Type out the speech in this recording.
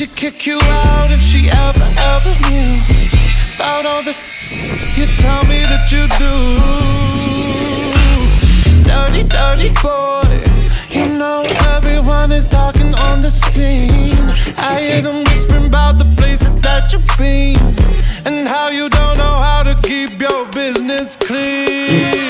She'd kick you out if she ever knew about all the you tell me that you do. Dirty, dirty boy. You know everyone is talking on the scene. I hear them whispering about the places that you've been and how you don't know how to keep your business clean.